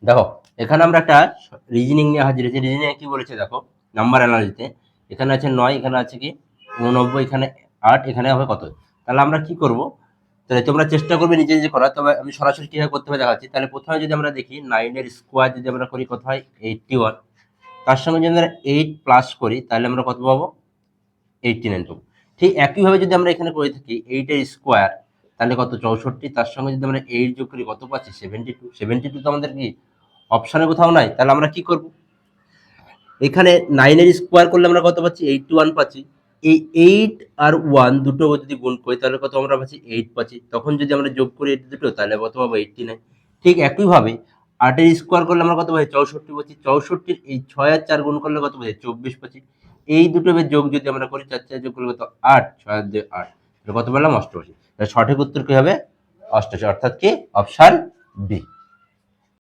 দেখো এখানে আমরা একটা রিজনিং নিয়ে হাজির হয়েছি। রিজনিং কি বলেছে দেখো, নাম্বার অ্যানালিসিসে এখানে আছে 9, এখানে আছে কি 89, এখানে 8, এখানে হবে কত। তাহলে আমরা কি করব, তাহলে তোমরা চেষ্টা করবে নিজে নিজে করা, তবে আমি সরাসরি কিভাবে করতে হবে দেখাচ্ছি। তাহলে প্রথমে যদি আমরা দেখি 9 এর স্কোয়ার যদি আমরা করি কত হয় 81, তার সঙ্গে যদি আমরা 8 প্লাস করি তাহলে আমরা কত পাবো 89 পাবো। ঠিক একইভাবে যদি আমরা এখানে করে থাকি 8 এর স্কোয়ার তাহলে কত 64, তার সঙ্গে যদি আমরা 8 যোগ করি কত পাচ্ছি 72। 72 তো আমাদের কি অপশানে কোথাও নাই, তাহলে আমরা কি করব, এখানে 9 এর স্কোয়ার করলে আমরা কত পাচ্ছি 81 পাচ্ছি। এই 8 আর 1 দুটো যদি গুণ করি তাহলে কত আমরা পাচ্ছি 8 পাচ্ছি। তখন যদি আমরা যোগ করি এই দুটো তাহলে কত পাবো 89। ঠিক একইভাবে 8 এর স্কোয়ার করলে আমরা কত পাচ্ছি 64 পাচ্ছি। 64 এই 6 আর 4 গুণ করলে কত পাচ্ছি 24 পাচ্ছি। এই দুটো যোগ যদি আমরা করি 4 4 যোগ করলে কত 8, 6 আর 2 8, কত পেলাম 88। সঠিক উত্তর কি হবে 88, অর্থাৎ কি অপশন বি।